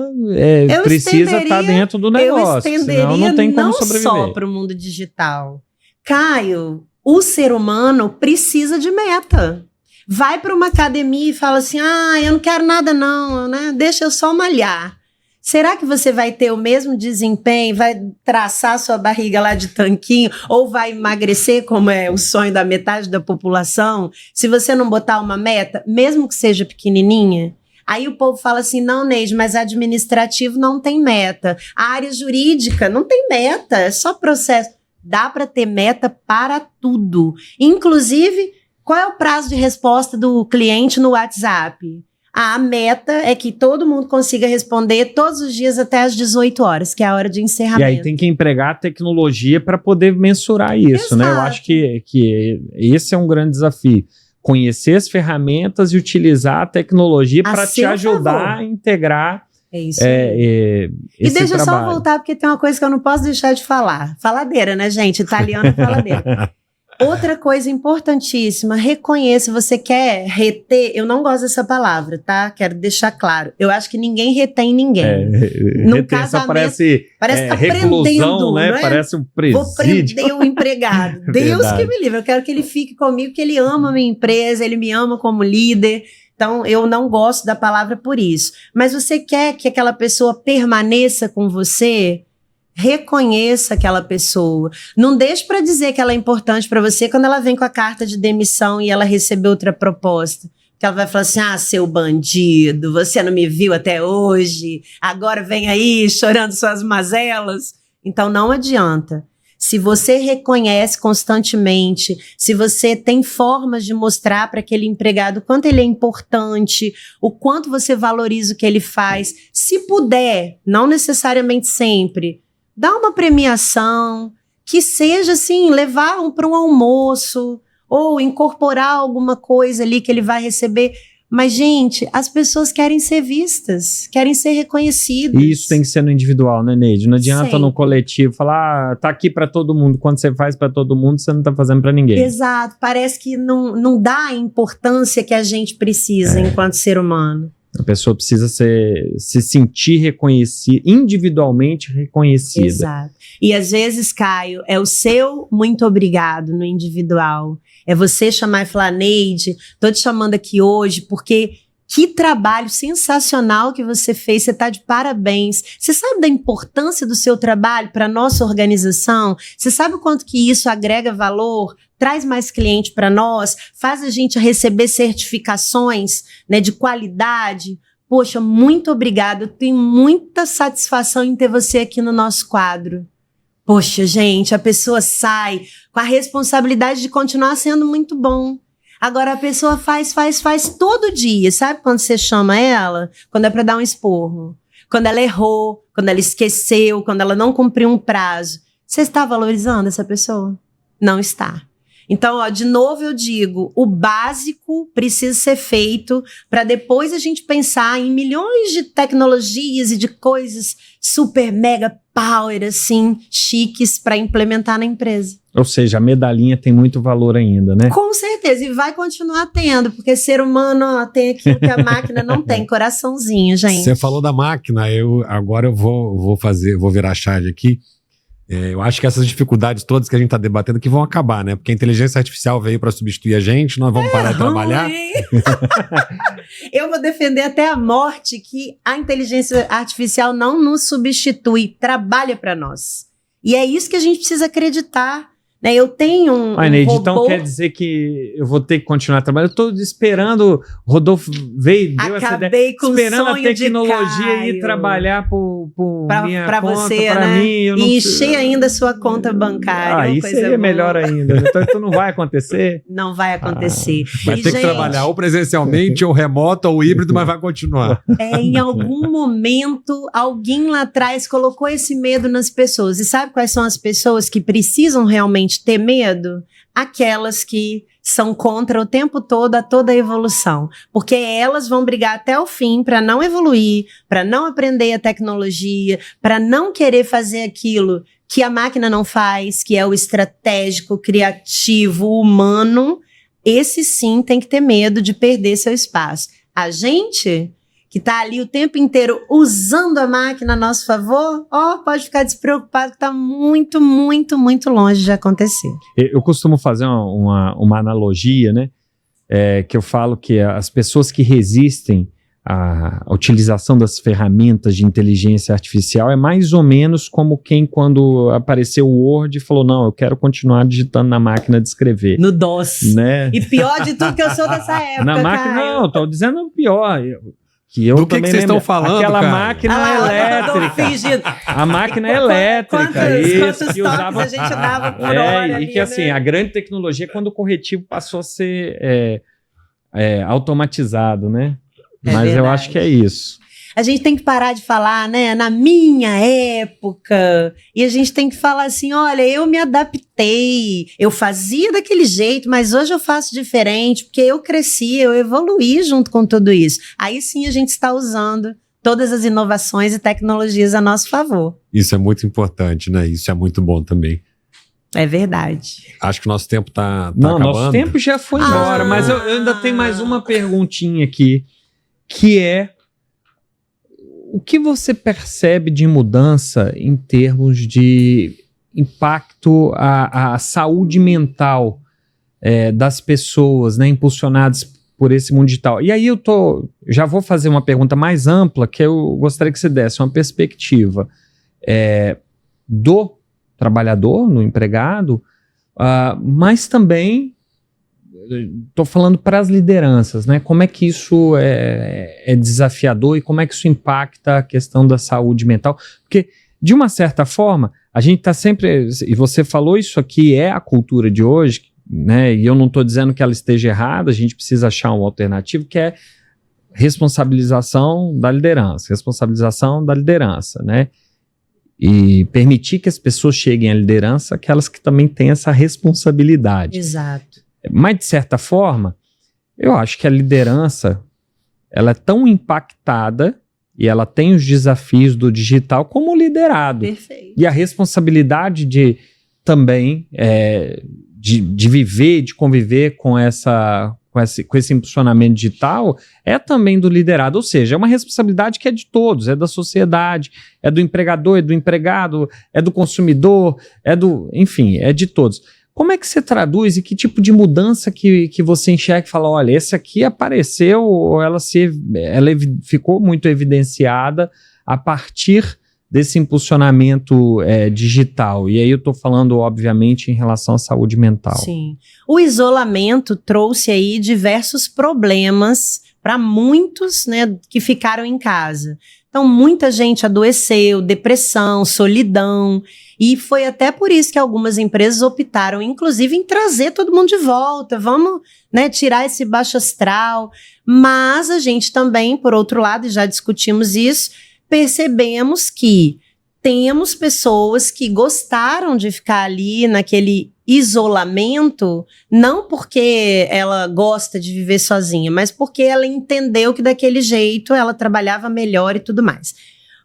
precisa estar dentro do negócio. Eu estenderia senão não tem como sobreviver. Só para o mundo digital. Caio, o ser humano precisa de meta. Vai para uma academia e fala assim, eu não quero nada não, né? Deixa eu só malhar. Será que você vai ter o mesmo desempenho, vai traçar sua barriga lá de tanquinho, ou vai emagrecer, como é o sonho da metade da população, se você não botar uma meta, mesmo que seja pequenininha? Aí o povo fala assim, não, Neide, mas administrativo não tem meta. A área jurídica não tem meta, é só processo. Dá para ter meta para tudo. Inclusive... Qual é o prazo de resposta do cliente no WhatsApp? A meta é que todo mundo consiga responder todos os dias até às 18 horas, que é a hora de encerramento. E aí tem que empregar a tecnologia para poder mensurar isso, Exato. né? Eu acho que esse é um grande desafio. Conhecer as ferramentas e utilizar a tecnologia para te ajudar a integrar esse trabalho. E deixa eu só voltar, porque tem uma coisa que eu não posso deixar de falar. Faladeira, né, gente? Italiano é faladeira. Outra coisa importantíssima, reconheça, você quer reter, eu não gosto dessa palavra, tá? Quero deixar claro. Eu acho que ninguém retém ninguém. No casamento, parece tá reclusão, né? Não é? Parece um presídio. Vou prender o empregado. Deus que me livre. Eu quero que ele fique comigo, que ele ama a minha empresa, ele me ama como líder. Então, eu não gosto da palavra por isso. Mas você quer que aquela pessoa permaneça com você? Reconheça aquela pessoa. Não deixe para dizer que ela é importante para você quando ela vem com a carta de demissão e ela recebeu outra proposta. Que ela vai falar assim, seu bandido, você não me viu até hoje, agora vem aí chorando suas mazelas. Então não adianta. Se você reconhece constantemente, se você tem formas de mostrar para aquele empregado o quanto ele é importante, o quanto você valoriza o que ele faz, se puder, não necessariamente sempre, dá uma premiação, que seja assim, levar para um almoço, ou incorporar alguma coisa ali que ele vai receber. Mas, gente, as pessoas querem ser vistas, querem ser reconhecidas. E isso tem que ser no individual, né, Neide? Não adianta Sempre. No coletivo falar, tá aqui para todo mundo. Quando você faz para todo mundo, você não tá fazendo para ninguém. Exato, parece que não dá a importância que a gente precisa enquanto ser humano. A pessoa precisa se sentir reconhecida, individualmente reconhecida. Exato. E às vezes, Caio, é o seu muito obrigado no individual. É você chamar e falar, Neide, tô te chamando aqui hoje porque que trabalho sensacional que você fez, você tá de parabéns. Você sabe da importância do seu trabalho para a nossa organização? Você sabe o quanto que isso agrega valor? Traz mais cliente para nós, faz a gente receber certificações, né, de qualidade. Poxa, muito obrigada, eu tenho muita satisfação em ter você aqui no nosso quadro. Poxa, gente, a pessoa sai com a responsabilidade de continuar sendo muito bom. Agora a pessoa faz todo dia, sabe quando você chama ela? Quando é para dar um esporro, quando ela errou, quando ela esqueceu, quando ela não cumpriu um prazo. Você está valorizando essa pessoa? Não está. Então, ó, de novo eu digo, o básico precisa ser feito para depois a gente pensar em milhões de tecnologias e de coisas super mega power, assim, chiques para implementar na empresa. Ou seja, a medalhinha tem muito valor ainda, né? Com certeza, e vai continuar tendo, porque ser humano ó, tem aquilo que a máquina não tem, coraçãozinho, gente. Você falou da máquina, agora eu vou virar a chave aqui. Eu acho que essas dificuldades todas que a gente está debatendo que vão acabar, né? Porque a inteligência artificial veio para substituir a gente, nós vamos parar de trabalhar. Eu vou defender até a morte que a inteligência artificial não nos substitui, trabalha para nós. E é isso que a gente precisa acreditar. Né? Eu tenho um Neide, robô... então quer dizer que eu vou ter que continuar trabalhando? Eu estou esperando, Rodolfo veio, deu essa ideia, com esperando sonho a tecnologia ir trabalhar para você, pra né? mim. E encher ainda a sua conta bancária. Isso seria melhor ainda. Então não vai acontecer? Não vai acontecer. Vai ter que trabalhar ou presencialmente, ou remoto, ou híbrido, mas vai continuar. Em algum momento, alguém lá atrás colocou esse medo nas pessoas. E sabe quais são as pessoas que precisam realmente ter medo? Aquelas que são contra o tempo todo a toda a evolução, porque elas vão brigar até o fim para não evoluir, para não aprender a tecnologia, para não querer fazer aquilo que a máquina não faz, que é o estratégico, criativo, humano. Esse sim tem que ter medo de perder seu espaço. A gente que está ali o tempo inteiro usando a máquina a nosso favor, pode ficar despreocupado que está muito, muito, muito longe de acontecer. Eu costumo fazer uma analogia, né? Que eu falo que as pessoas que resistem à utilização das ferramentas de inteligência artificial é mais ou menos como quem, quando apareceu o Word, falou, não, eu quero continuar digitando na máquina de escrever. No DOS. Né? E pior de tudo que eu sou dessa época, na máquina, Caio. Não, estou dizendo o pior. Do que vocês estão falando, aquela cara? máquina elétrica. A máquina elétrica. Quantos que toques usava... a gente dava por hora. E que assim, a grande tecnologia é quando o corretivo passou a ser automatizado, né? Mas verdade. Eu acho que é isso. A gente tem que parar de falar, né, na minha época, e a gente tem que falar assim, olha, eu me adaptei, eu fazia daquele jeito, mas hoje eu faço diferente, porque eu cresci, eu evoluí junto com tudo isso. Aí sim a gente está usando todas as inovações e tecnologias a nosso favor. Isso é muito importante, né? Isso é muito bom também. É verdade. Acho que o nosso tempo tá Não, acabando. Nosso tempo já foi embora, mas eu ainda tenho mais uma perguntinha aqui, que é: o que você percebe de mudança em termos de impacto à saúde mental das pessoas, né, impulsionadas por esse mundo digital? E aí já vou fazer uma pergunta mais ampla, que eu gostaria que você desse uma perspectiva do trabalhador, no empregado, mas também estou falando para as lideranças, né? Como é que isso é desafiador e como é que isso impacta a questão da saúde mental? Porque, de uma certa forma, a gente está sempre... E você falou, isso aqui é a cultura de hoje, né? E eu não estou dizendo que ela esteja errada, a gente precisa achar uma alternativa, que é responsabilização da liderança, né? E permitir que as pessoas cheguem à liderança, aquelas que também têm essa responsabilidade. Exato. Mas, de certa forma, eu acho que a liderança ela é tão impactada e ela tem os desafios do digital como o liderado. Perfeito. E a responsabilidade de também de viver, de conviver com essa com esse impulsionamento digital é também do liderado, ou seja, é uma responsabilidade que é de todos, é da sociedade, é do empregador, é do empregado, é do consumidor, enfim, é de todos. Como é que você traduz e que tipo de mudança que você enxerga e fala, olha, esse aqui apareceu, ou ela ficou muito evidenciada a partir desse impulsionamento digital? E aí eu estou falando, obviamente, em relação à saúde mental. Sim. O isolamento trouxe aí diversos problemas para muitos, né, que ficaram em casa. Então, muita gente adoeceu, depressão, solidão, e foi até por isso que algumas empresas optaram, inclusive, em trazer todo mundo de volta, vamos, né, tirar esse baixo astral. Mas a gente também, por outro lado, e já discutimos isso, percebemos que temos pessoas que gostaram de ficar ali naquele isolamento, não porque ela gosta de viver sozinha, mas porque ela entendeu que daquele jeito ela trabalhava melhor e tudo mais.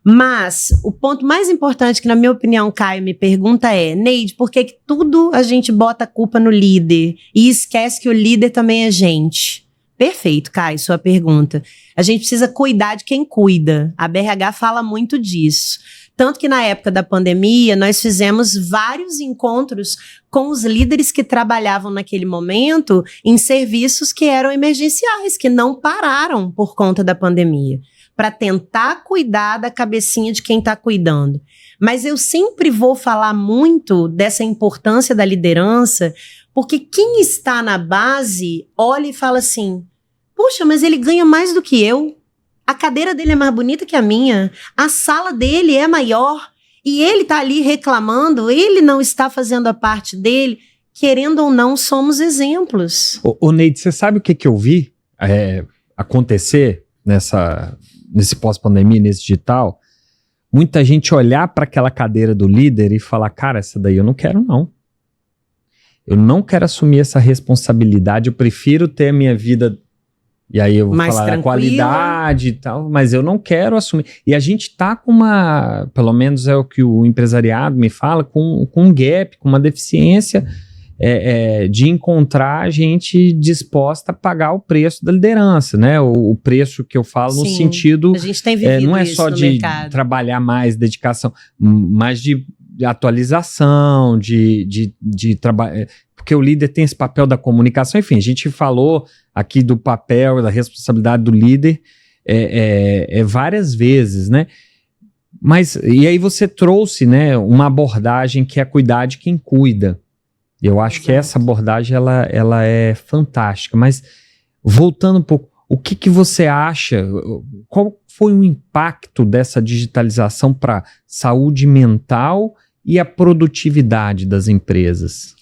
Mas o ponto mais importante que, na minha opinião, Caio me pergunta é, Neide, por que tudo a gente bota a culpa no líder e esquece que o líder também é gente? Perfeito, Caio, sua pergunta. A gente precisa cuidar de quem cuida. A BRH fala muito disso. Tanto que na época da pandemia, nós fizemos vários encontros com os líderes que trabalhavam naquele momento em serviços que eram emergenciais, que não pararam por conta da pandemia, para tentar cuidar da cabecinha de quem está cuidando. Mas eu sempre vou falar muito dessa importância da liderança, porque quem está na base olha e fala assim, puxa, mas ele ganha mais do que eu. A cadeira dele é mais bonita que a minha, a sala dele é maior e ele está ali reclamando, ele não está fazendo a parte dele. Querendo ou não, somos exemplos. Ô Neide, você sabe o que eu vi acontecer nesse pós-pandemia, nesse digital? Muita gente olhar para aquela cadeira do líder e falar, cara, essa daí eu não quero não. Eu não quero assumir essa responsabilidade, eu prefiro ter a minha vida... E aí eu vou mais falar da tranquila, qualidade e tal, mas eu não quero assumir. E a gente tá com pelo menos é o que o empresariado me fala, com um gap, com uma deficiência de encontrar gente disposta a pagar o preço da liderança, né? O preço que eu falo no sentido... A gente tem vivido não é isso só no de mercado. trabalhar mais, dedicação, mas de atualização, de trabalho... Porque o líder tem esse papel da comunicação, enfim, a gente falou aqui do papel, da responsabilidade do líder várias vezes, né? Mas, e aí você trouxe, né, uma abordagem que é cuidar de quem cuida. Eu acho que essa abordagem, ela é fantástica, mas voltando um pouco, o que você acha, qual foi o impacto dessa digitalização para saúde mental e a produtividade das empresas?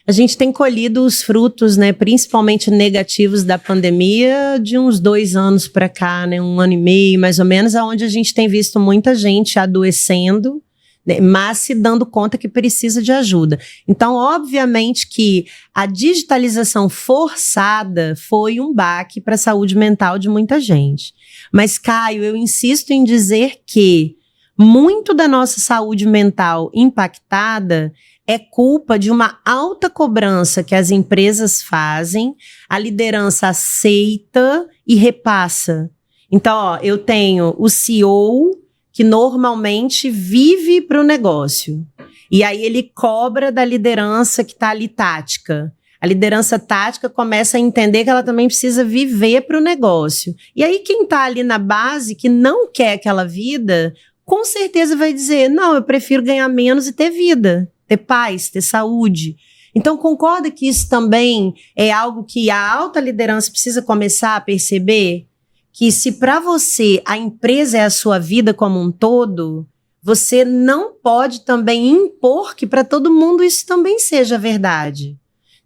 A gente tem colhido os frutos, né, principalmente negativos da pandemia, de uns 2 anos para cá, né, 1 ano e meio, mais ou menos, onde a gente tem visto muita gente adoecendo, né, mas se dando conta que precisa de ajuda. Então, obviamente que a digitalização forçada foi um baque para a saúde mental de muita gente. Mas, Caio, eu insisto em dizer que muito da nossa saúde mental impactada é culpa de uma alta cobrança que as empresas fazem, a liderança aceita e repassa. Então, ó, eu tenho o CEO que normalmente vive para o negócio. E aí ele cobra da liderança que está ali tática. A liderança tática começa a entender que ela também precisa viver para o negócio. E aí quem está ali na base, que não quer aquela vida, com certeza vai dizer, não, eu prefiro ganhar menos e ter vida. Ter paz, ter saúde. Então, concorda que isso também é algo que a alta liderança precisa começar a perceber? Que se para você a empresa é a sua vida como um todo, você não pode também impor que para todo mundo isso também seja verdade.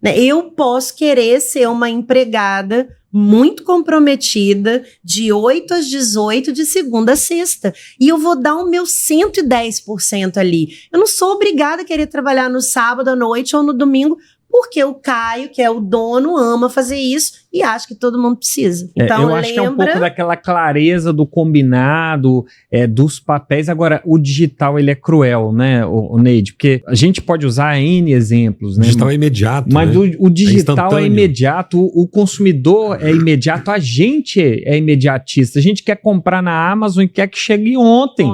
Eu posso querer ser uma empregada muito comprometida, de 8 às 18, de segunda a sexta. E eu vou dar o meu 110% ali. Eu não sou obrigada a querer trabalhar no sábado à noite ou no domingo, porque o Caio, que é o dono, ama fazer isso e acha que todo mundo precisa. Então, eu acho que é um pouco daquela clareza do combinado, dos papéis. Agora, o digital, ele é cruel, né, o Neide? Porque a gente pode usar N exemplos, O né? digital é imediato, Mas né? o digital é instantâneo. imediato, o consumidor é imediato, a gente é imediatista. A gente quer comprar na Amazon e quer que chegue ontem.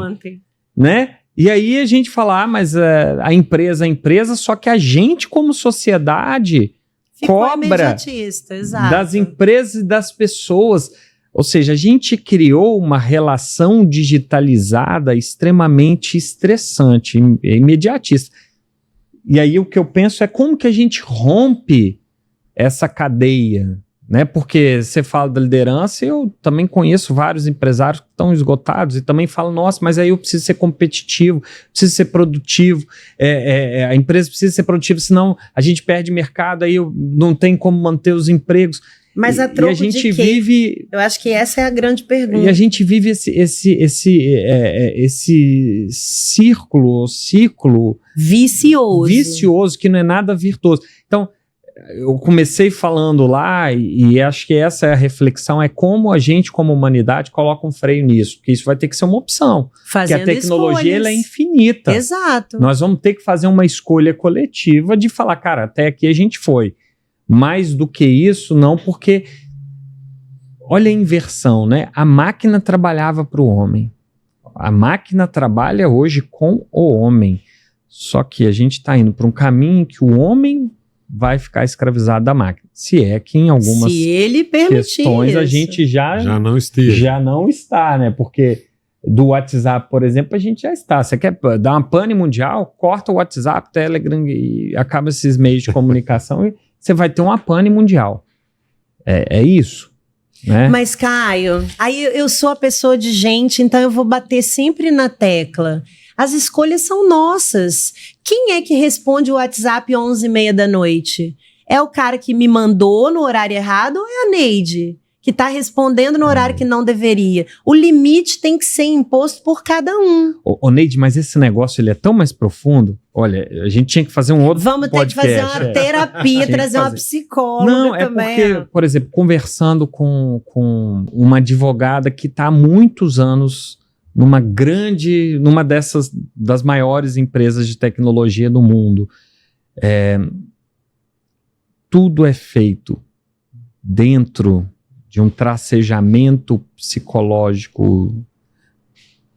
Né? E aí a gente fala, mas a empresa, só que a gente como sociedade Ficou cobra imediatista, exato. das empresas e das pessoas. Ou seja, a gente criou uma relação digitalizada extremamente estressante, imediatista. E aí o que eu penso é como que a gente rompe essa cadeia, né? Porque você fala da liderança, eu também conheço vários empresários que estão esgotados e também falam, nossa, mas aí eu preciso ser competitivo, preciso ser produtivo, a empresa precisa ser produtiva, senão a gente perde mercado, aí não tem como manter os empregos. Mas a troco e a gente de quê? vive... Eu acho que essa é a grande pergunta. E a gente vive esse ciclo vicioso, que não é nada virtuoso. Então, eu comecei falando lá e acho que essa é a reflexão, é como a gente, como humanidade, coloca um freio nisso, porque isso vai ter que ser uma opção. Fazendo porque a tecnologia ela é escolhas. infinita. Exato. Nós vamos ter que fazer uma escolha coletiva de falar, cara, até aqui a gente foi. Mais do que isso, não, porque olha a inversão, né? A máquina trabalhava para o homem. A máquina trabalha hoje com o homem. Só que a gente está indo para um caminho que o homem vai ficar escravizado da máquina. Se é que em algumas Se ele permitir questões a isso. gente Já não esteja. já não está, né? Porque do WhatsApp, por exemplo, a gente já está. Você quer dar uma pane mundial? Corta o WhatsApp, Telegram e acaba esses meios de comunicação e você vai ter uma pane mundial. É isso, né? Mas, Caio, aí eu sou a pessoa de gente, então eu vou bater sempre na tecla. As escolhas são nossas. Quem é que responde o WhatsApp 11h30 da noite? É o cara que me mandou no horário errado ou é a Neide, que está respondendo no horário que não deveria? O limite tem que ser imposto por cada um. Ô, Neide, mas esse negócio ele é tão mais profundo. Olha, a gente tinha que fazer um outro Vamos ter podcast. que fazer uma terapia, Tinha que trazer uma fazer. psicóloga Não, é também. porque, por exemplo, conversando com uma advogada que está há muitos anos numa das maiores empresas de tecnologia do mundo. Tudo é feito dentro de um tracejamento psicológico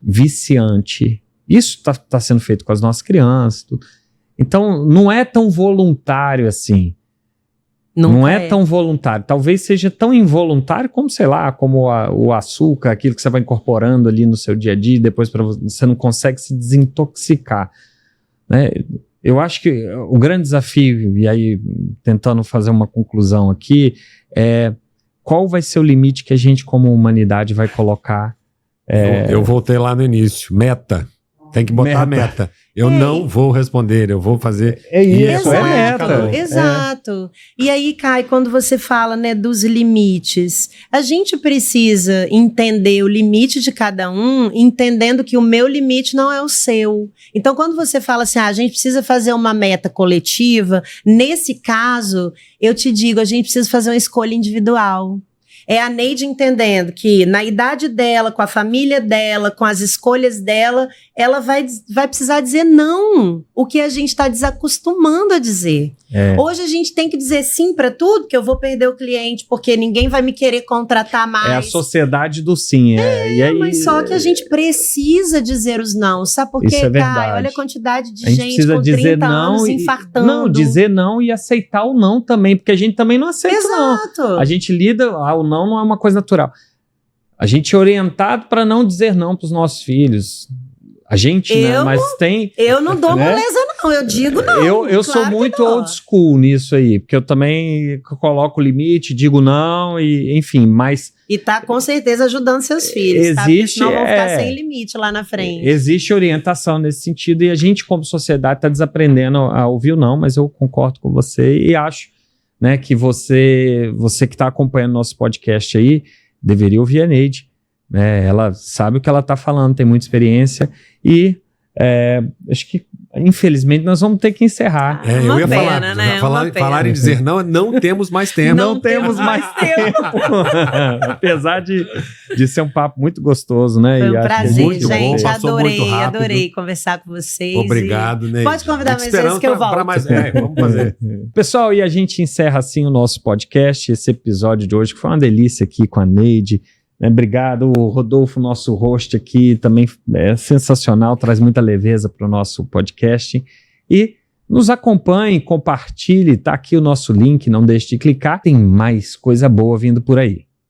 viciante. Isso está sendo feito com as nossas crianças. Tudo. Então, não é tão voluntário assim. Não é tão voluntário. Talvez seja tão involuntário como, sei lá, como o açúcar, aquilo que você vai incorporando ali no seu dia a dia, e depois você não consegue se desintoxicar. Né? Eu acho que o grande desafio, e aí tentando fazer uma conclusão aqui, é qual vai ser o limite que a gente como humanidade vai colocar. Eu voltei lá no início. Meta. Tem que botar meta. Eu não vou responder, eu vou fazer. Isso, Exato, meta. Exato. E aí, Caio, quando você fala, né, dos limites, a gente precisa entender o limite de cada um, entendendo que o meu limite não é o seu. Então, quando você fala assim, a gente precisa fazer uma meta coletiva, nesse caso, eu te digo, a gente precisa fazer uma escolha individual. É a Neide entendendo que na idade dela, com a família dela, com as escolhas dela, ela vai precisar dizer não, o que a gente está desacostumando a dizer. Hoje a gente tem que dizer sim para tudo, que eu vou perder o cliente porque ninguém vai me querer contratar mais. É a sociedade do sim. E aí, mas só que a gente precisa dizer os não. Sabe por quê, Caio? Olha a quantidade de gente com 30 anos infartando. Não, dizer não e aceitar o não também, porque a gente também não aceita o não. Exato. A gente lida, o não é uma coisa natural. A gente é orientado para não dizer não para os nossos filhos. A gente, né? Mas tem... Eu não dou né? moleza, não. Eu digo não. Eu claro sou muito que não. old school nisso aí, porque eu também coloco o limite, digo não, e enfim, mas... E tá com certeza ajudando seus filhos, tá? Porque senão vão ficar sem limite lá na frente. Existe orientação nesse sentido, e a gente, como sociedade, está desaprendendo a ouvir o não, mas eu concordo com você e acho, né, que você que está acompanhando nosso podcast aí, deveria ouvir a Neide. Ela sabe o que ela está falando, tem muita experiência e acho que infelizmente nós vamos ter que encerrar. Eu ia pena, né? falar em dizer não temos mais tempo. Não temos mais tempo. Apesar de ser um papo muito gostoso, né? Foi um prazer, muito bom, gente. passou muito rápido. Adorei conversar com vocês. Obrigado, Ney. Pode convidar mais vezes que eu volto. Vamos fazer. Pessoal, e a gente encerra assim o nosso podcast, esse episódio de hoje, que foi uma delícia aqui com a Neide. Obrigado, o Rodolfo, nosso host aqui, também é sensacional, traz muita leveza para o nosso podcast. E nos acompanhe, compartilhe, tá aqui o nosso link, não deixe de clicar, tem mais coisa boa vindo por aí.